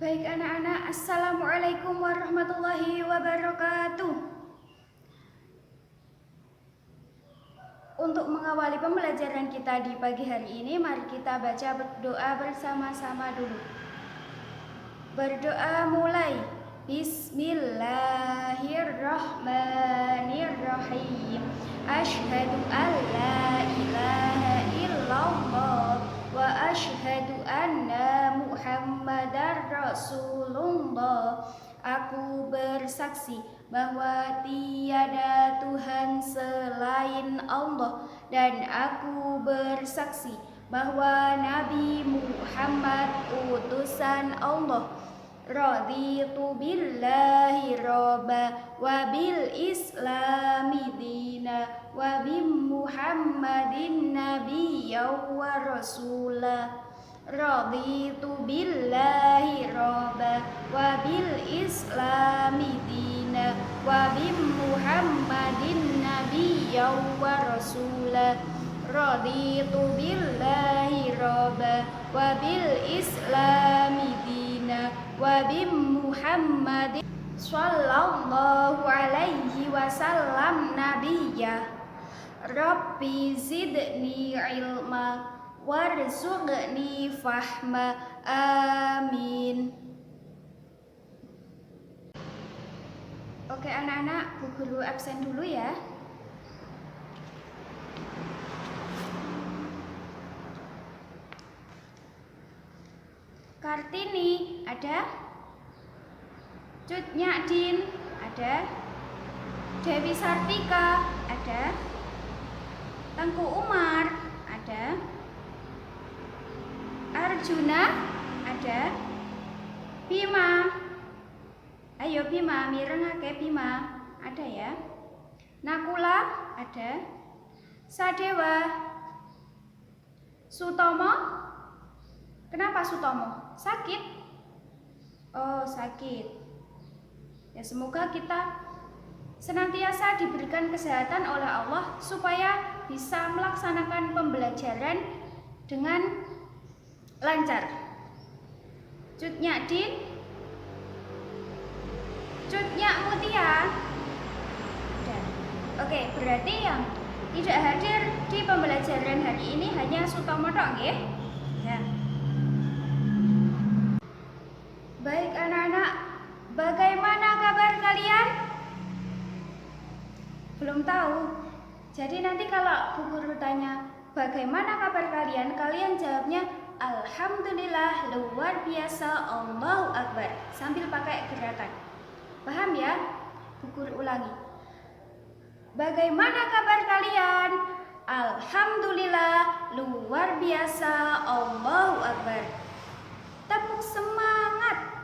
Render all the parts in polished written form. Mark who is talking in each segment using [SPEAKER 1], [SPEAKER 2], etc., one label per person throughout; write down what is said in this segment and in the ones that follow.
[SPEAKER 1] Baik anak-anak, Assalamualaikum warahmatullahi wabarakatuh. Untuk mengawali pembelajaran kita di pagi hari ini, mari kita baca doa bersama-sama dulu. Berdoa mulai. Bismillahirrahmanirrahim. Asyhadu an la ilaha illallah wa asyhadu anna Muhammadar Rasulullah. Aku bersaksi bahwa tiada Tuhan selain Allah, dan aku bersaksi bahwa Nabi Muhammad utusan Allah. Raditu billahi robba wa bil islami dina wa bi Muhammadin nabiyya wa rasula. Raditu billahi robba wa bil islami dina wa bi Muhammadin nabiyya wa rasula. Raditu billahi robba wa bil islami dina wa bi Muhammadin sallallahu alaihi wasallam nabiyya. Rabbi zidni ilma warzuqni fahma. Amin. Oke anak-anak, Bu Guru absen dulu ya. Kartini ada, Cut Nyadin ada, Dewi Sartika ada, Tengku Umar ada, Arjuna ada, Bima, ayo Bima, mirengake Bima ada ya, Nakula ada, Sadewa, Sutomo. Kenapa Sutomo? Sakit? Oh, sakit. Ya, semoga kita senantiasa diberikan kesehatan oleh Allah supaya bisa melaksanakan pembelajaran dengan lancar. Cut Nyadin, Cut Nyak Mutia. Oke, berarti yang tidak hadir di pembelajaran hari ini hanya Sutomo tok nggih? Ya. Baik anak-anak, bagaimana kabar kalian? Belum tahu. Jadi nanti kalau Bu Guru tanya bagaimana kabar kalian, kalian jawabnya alhamdulillah, luar biasa, Allahu Akbar, sambil pakai gerakan. Paham ya? Bu Guru ulangi. Bagaimana kabar kalian? Alhamdulillah, luar biasa, Allahu Akbar. Tepuk semangat.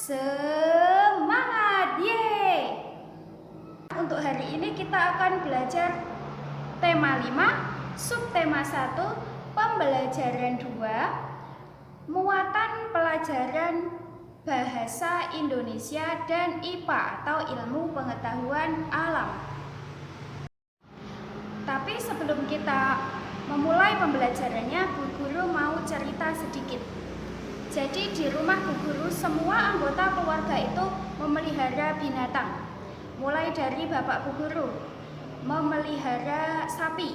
[SPEAKER 1] Semangat, yeay. Untuk hari ini kita akan belajar tema 5, subtema 1, pembelajaran 2, muatan pelajaran bahasa Indonesia dan IPA atau ilmu pengetahuan alam. Tapi sebelum kita memulai pembelajarannya, Bu Guru mau cerita sedikit. Jadi di rumah Bu Guru semua anggota keluarga itu memelihara binatang. Mulai dari bapak Bu Guru memelihara sapi,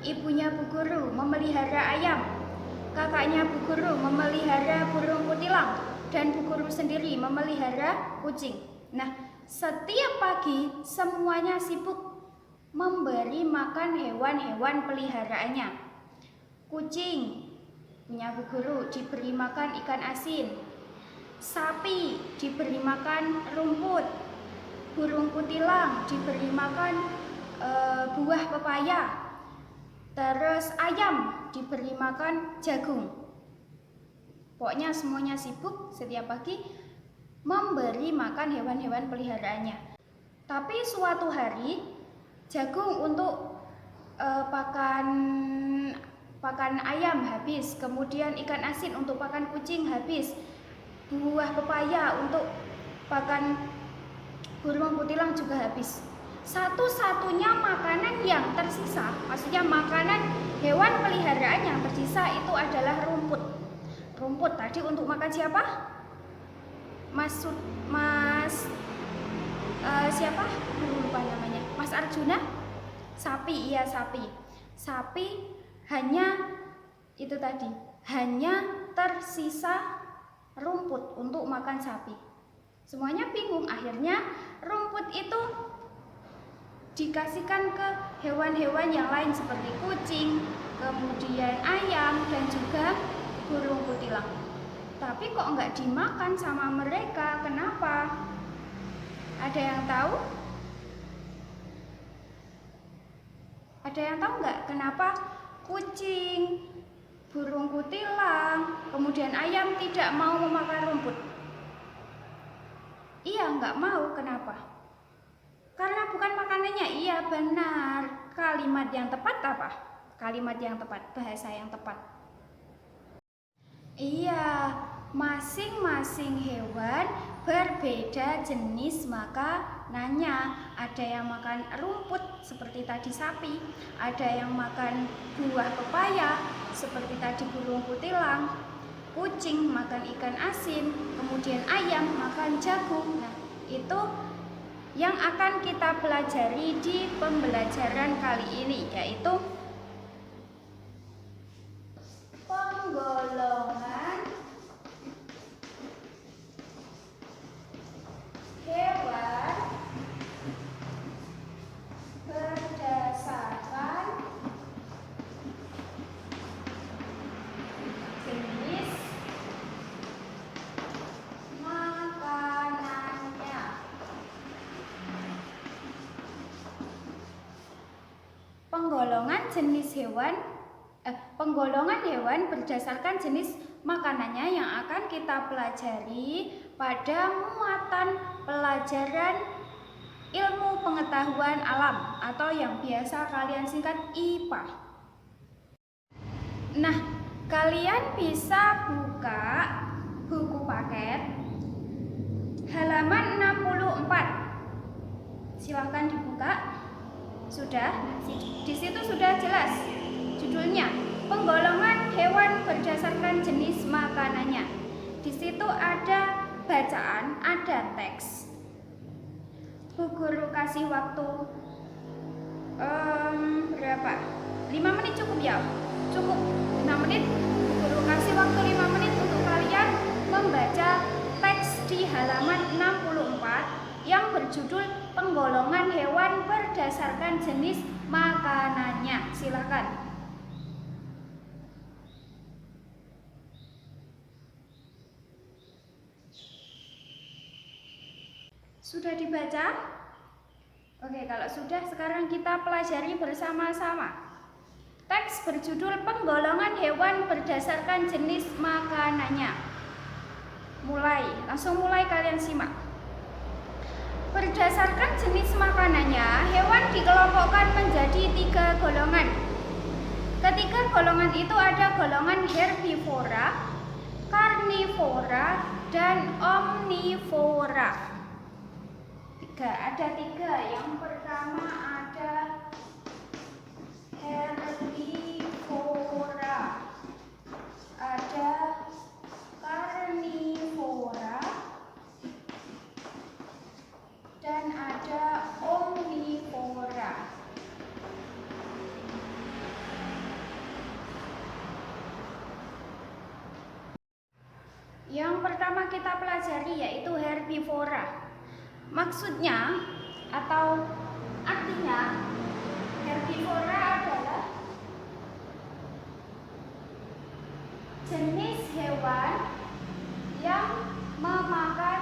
[SPEAKER 1] ibunya Bu Guru memelihara ayam, kakaknya Bu Guru memelihara burung kutilang, dan Bu Guru sendiri memelihara kucing. Nah, setiap pagi semuanya sibuk memberi makan hewan-hewan peliharaannya. Kucing punya Bu Guru diberi makan ikan asin, sapi diberi makan rumput, burung kutilang diberi makan buah pepaya, terus ayam diberi makan jagung. Pokoknya semuanya sibuk setiap pagi memberi makan hewan-hewan peliharaannya. Tapi suatu hari jagung untuk pakan ayam habis, kemudian ikan asin untuk pakan kucing habis, buah pepaya untuk pakan burung kutilang juga habis. Satu-satunya makanan yang tersisa, maksudnya makanan Hewan peliharaan yang tersisa itu adalah rumput. Rumput tadi untuk makan siapa? Siapa? Lupa namanya. Mas Arjuna? Sapi, iya sapi. Sapi hanya itu tadi, hanya tersisa rumput untuk makan sapi. Semuanya bingung, akhirnya rumput itu dikasihkan ke hewan-hewan yang lain seperti kucing, kemudian ayam, dan juga burung kutilang. Tapi kok nggak dimakan sama mereka? Kenapa? Ada yang tahu? Ada yang tahu nggak kenapa kucing, burung kutilang, kemudian ayam tidak mau memakan rumput? Iya, nggak mau. Kenapa? Karena bukan makanannya. Iya, benar. Kalimat yang tepat apa? Kalimat yang tepat, bahasa yang tepat. Iya, masing-masing hewan berbeda jenis makanannya. Ada yang makan rumput seperti tadi sapi, ada yang makan buah pepaya seperti tadi burung kutilang, kucing makan ikan asin, kemudian ayam makan jagung. Nah, itu yang akan kita pelajari di pembelajaran kali ini, yaitu penggolongan hewan berdasarkan jenis makanannya. Penggolongan hewan berdasarkan jenis makanannya yang akan kita pelajari pada muatan pelajaran ilmu pengetahuan alam atau yang biasa kalian singkat IPA. Nah, kalian bisa buka buku paket halaman 64. Silahkan dibuka. Sudah, di situ sudah jelas judulnya, penggolongan hewan berdasarkan jenis makanannya. Di situ ada bacaan, ada teks. Bu Guru kasih waktu berapa? 5 menit cukup ya? Cukup 5 menit. Bu Guru kasih waktu 5 menit untuk kalian membaca teks di halaman 64 yang berjudul penggolongan hewan berdasarkan jenis makanannya. Silakan. Sudah dibaca? Oke, kalau sudah, sekarang kita pelajari bersama-sama. Teks berjudul penggolongan hewan berdasarkan jenis makanannya. Langsung mulai kalian simak. Berdasarkan jenis makanannya, hewan dikelompokkan menjadi 3 golongan. Ketiga golongan itu ada golongan herbivora, karnivora, dan omnivora. Ada 3. Yang pertama ada herbivora, ada karnivora, dan ada omnivora. Yang pertama kita pelajari yaitu herbivora. Maksudnya atau artinya, herbivora adalah jenis hewan yang memakan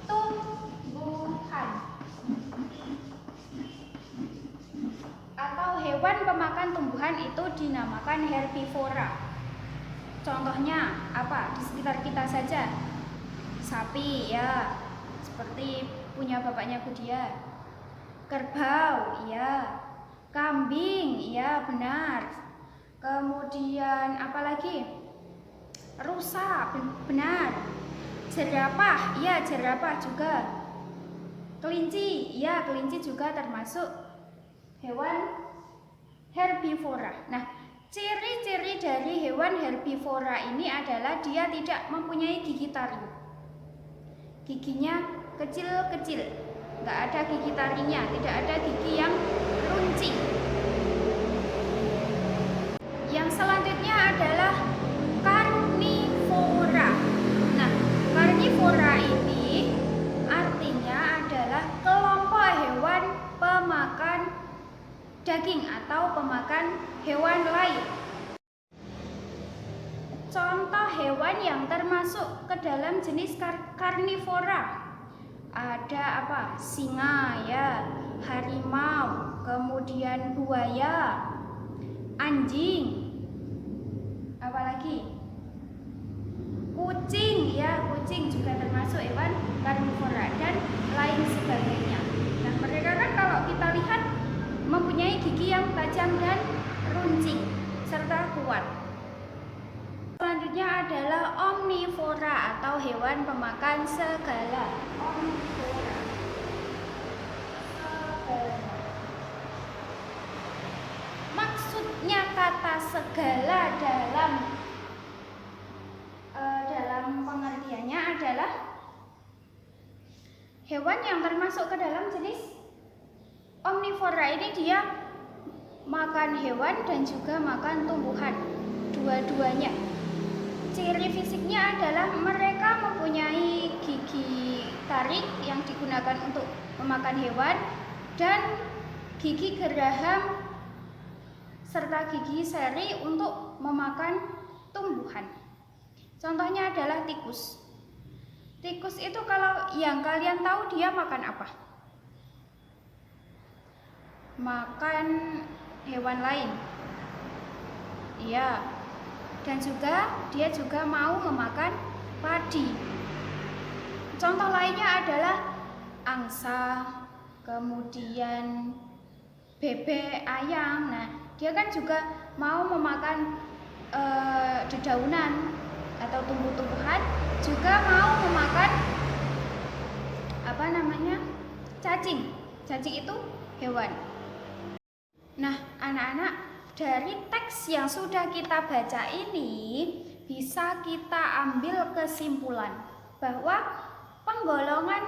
[SPEAKER 1] tumbuhan atau hewan pemakan tumbuhan itu dinamakan herbivora. Contohnya apa? Di sekitar kita saja. Sapi ya, seperti punya bapaknya Budia. Kerbau, ya. Kambing, ya benar. Kemudian apa lagi? Rusa, benar. Jerapah, ya jerapah juga. Kelinci, ya kelinci juga termasuk hewan herbivora. Nah, Ciri-ciri dari hewan herbivora ini adalah dia tidak mempunyai gigi taring. Giginya kecil-kecil, nggak ada gigi taringnya, tidak ada gigi yang runcing. Yang selanjutnya adalah karnivora. Nah, karnivora ini artinya adalah kelompok hewan pemakan daging atau pemakan hewan lain. Contoh hewan yang termasuk ke dalam jenis karnivora ada apa? Singa ya, harimau, kemudian buaya, anjing, apalagi kucing ya, kucing juga termasuk hewan karnivora dan lain sebagainya. Nah, mereka kan kalau kita lihat mempunyai gigi yang tajam dan runcing serta kuat. Selanjutnya adalah omnivora atau hewan pemakan segala. Omnivora. Maksudnya kata segala dalam pengertiannya adalah hewan yang termasuk ke dalam jenis omnivora ini dia makan hewan dan juga makan tumbuhan, dua-duanya. Ciri fisiknya adalah mereka mempunyai gigi taring yang digunakan untuk memakan hewan dan gigi geraham serta gigi seri untuk memakan tumbuhan. Contohnya adalah tikus. Tikus itu kalau yang kalian tahu dia makan apa? Makan hewan lain. Iya. Dan juga dia juga mau memakan padi. Contoh lainnya adalah angsa, kemudian bebek, ayam. Nah, dia kan juga mau memakan dedaunan atau tumbuh-tumbuhan, juga mau memakan cacing. Cacing itu hewan. Nah, anak-anak, dari teks yang sudah kita baca ini bisa kita ambil kesimpulan bahwa penggolongan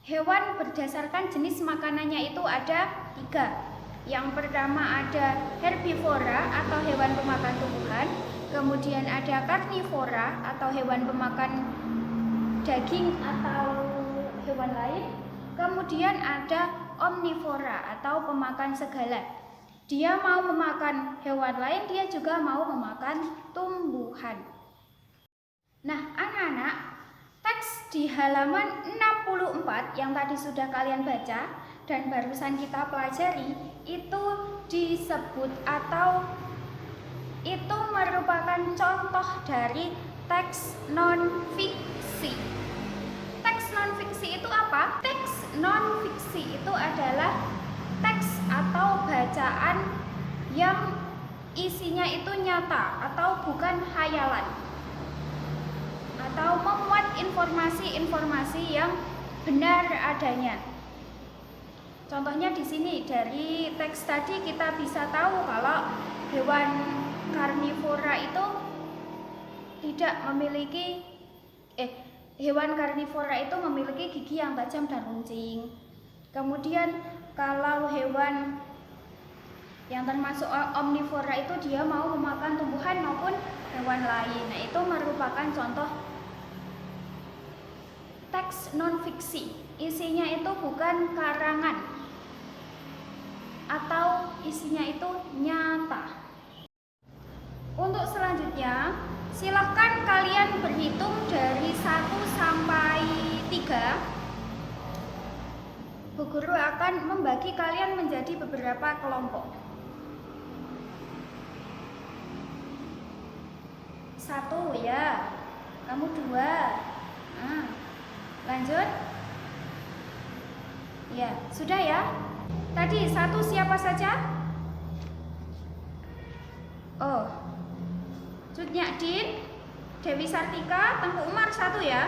[SPEAKER 1] hewan berdasarkan jenis makanannya itu ada 3. Yang pertama ada herbivora atau hewan pemakan tumbuhan, kemudian ada karnivora atau hewan pemakan daging atau hewan lain, kemudian ada omnivora atau pemakan segala. Dia mau memakan hewan lain, dia juga mau memakan tumbuhan. Nah, anak-anak, teks di halaman 64 yang tadi sudah kalian baca dan barusan kita pelajari itu disebut atau itu merupakan contoh dari teks non-fiksi. Teks non-fiksi itu apa? Teks non-fiksi itu adalah teks atau bacaan yang isinya itu nyata atau bukan hayalan, atau memuat informasi-informasi yang benar adanya. Contohnya di sini dari teks tadi kita bisa tahu kalau hewan karnivora itu hewan karnivora itu memiliki gigi yang tajam dan runcing. Kemudian kalau hewan yang termasuk omnivora itu dia mau memakan tumbuhan maupun hewan lain. Nah, itu merupakan contoh teks non-fiksi. Isinya itu bukan karangan atau isinya itu nyata. Untuk selanjutnya, silahkan kalian berhitung dari 1 sampai 3. Bu Guru akan membagi kalian menjadi beberapa kelompok. 1 ya, kamu 2. Nah, lanjut. Ya, sudah ya. Tadi 1 siapa saja? Oh, Cut Nyadin, Dewi Sartika, Tengku Umar 1 ya.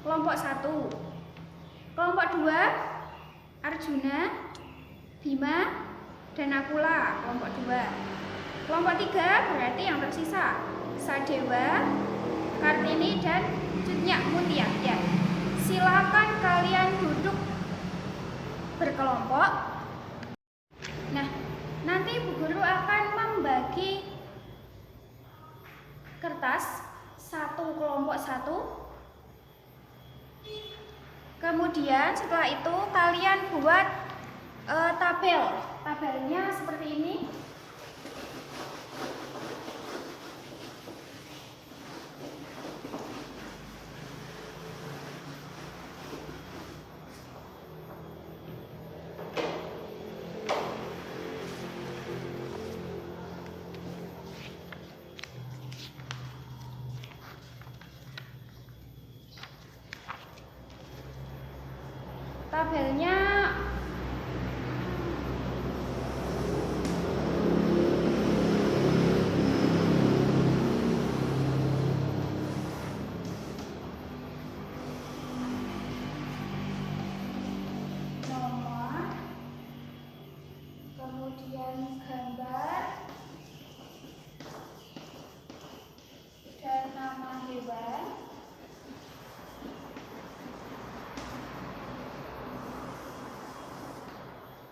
[SPEAKER 1] Kelompok 1. Kelompok 2, Arjuna, Bima, dan Akula, kelompok 2. Kelompok 3 berarti yang tersisa Sadewa, Kartini, dan Cut Nyak Mutia. Ya. Silakan kalian duduk berkelompok. Nah, nanti Bu Guru akan membagi kertas satu kelompok satu. Kemudian setelah itu kalian buat tabelnya seperti ini. Tabelnya nomor, kemudian gambar, dan nama hewan.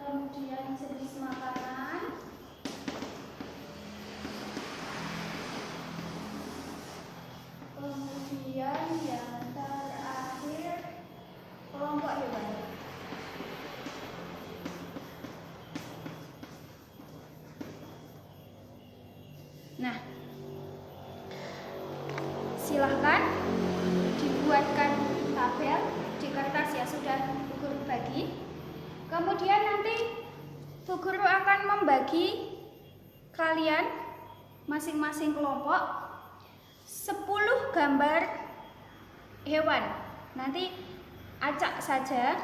[SPEAKER 1] Kemudian jenis makanan, kemudian yang terakhir kelompok hewan. Nah, silahkan dibuatkan tabel di kertas yang sudah Bu Guru bagi. Kemudian nanti Bu Guru akan membagi kalian masing-masing kelompok 10 gambar hewan. Nanti acak saja,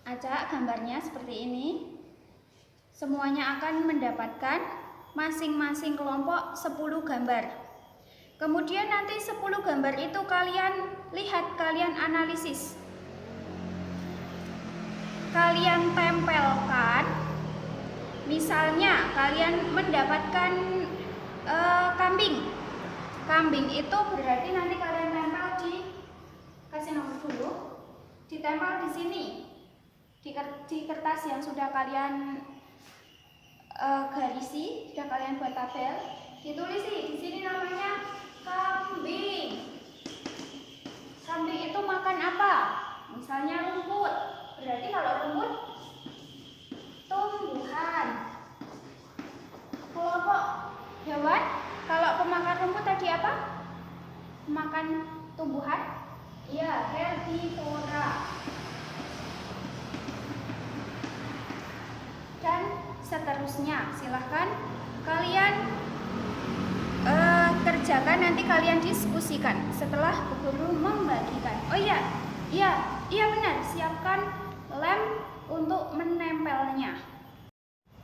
[SPEAKER 1] acak gambarnya seperti ini. Semuanya akan mendapatkan masing-masing kelompok 10 gambar. Kemudian nanti 10 gambar itu kalian lihat, kalian analisis. Kalian tempelkan. Misalnya kalian mendapatkan kambing. Kambing itu berarti nanti kalian tempel di, kasih nomor dulu, ditempel di sini di kertas yang sudah kalian garisi, sudah kalian buat tabel, ditulis di sini namanya kambing. Kambing itu makan apa? Misalnya rumput. Berarti kalau rumput tumbuhan. Kelompok hewan, kalau pemakan rumput tadi apa? Makan tumbuhan? Iya, herbivora. Dan seterusnya. Silahkan kalian kerjakan, nanti kalian diskusikan setelah Bu Guru membagikan. Oh iya benar, siapkan lem untuk menempelnya.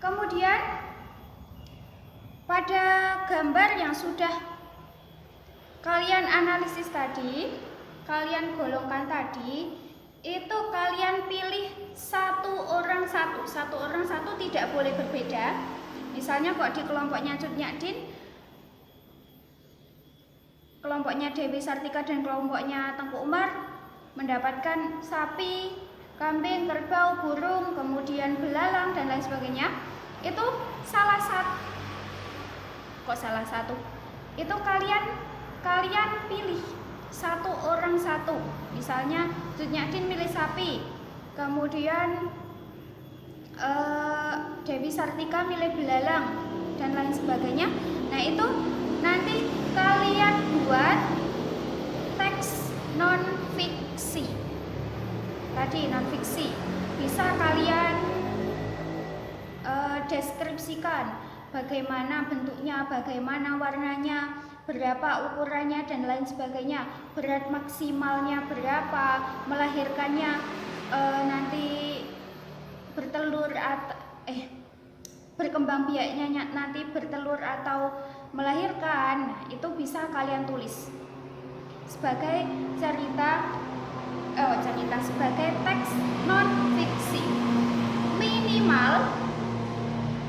[SPEAKER 1] Kemudian pada gambar yang sudah kalian analisis tadi, kalian golongkan tadi, itu kalian pilih satu orang satu, tidak boleh berbeda. Misalnya kok di kelompoknya Cut Nyak Din, kelompoknya Dewi Sartika dan kelompoknya Tengku Umar mendapatkan sapi, kambing, kerbau, burung, kemudian belalang dan lain sebagainya. Itu salah satu. Itu kalian pilih satu orang satu. Misalnya Cut Nyak Din milih sapi, kemudian Dewi Sartika milih belalang dan lain sebagainya. Nah, itu nanti kalian buat teks non-fiksi. Tadi non-fiksi bisa kalian deskripsikan bagaimana bentuknya, bagaimana warnanya, berapa ukurannya dan lain sebagainya, berat maksimalnya berapa, melahirkannya nanti bertelur atau berkembang biaknya nanti bertelur atau melahirkan. Nah, itu bisa kalian tulis sebagai sebagai teks non fiksi.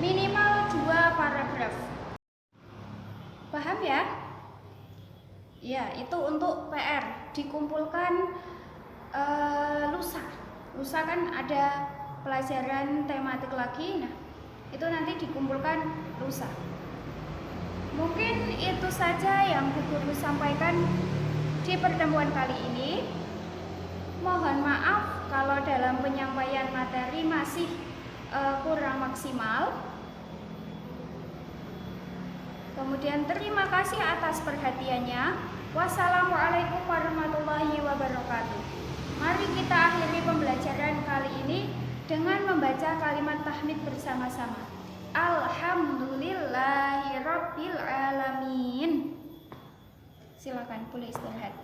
[SPEAKER 1] minimal 2 paragraf. Paham ya? Ya, itu untuk PR. Dikumpulkan lusa. Lusa kan ada pelajaran tematik lagi. Nah, itu nanti dikumpulkan lusa. Mungkin itu saja yang Bu Guru sampaikan di pertemuan kali ini. Mohon maaf kalau dalam penyampaian materi masih kurang maksimal. Kemudian terima kasih atas perhatiannya. Wassalamualaikum warahmatullahi wabarakatuh. Mari kita akhiri pembelajaran kali ini dengan membaca kalimat tahmid bersama-sama. Alhamdulillahirabbil alamin. Silakan boleh istirahat.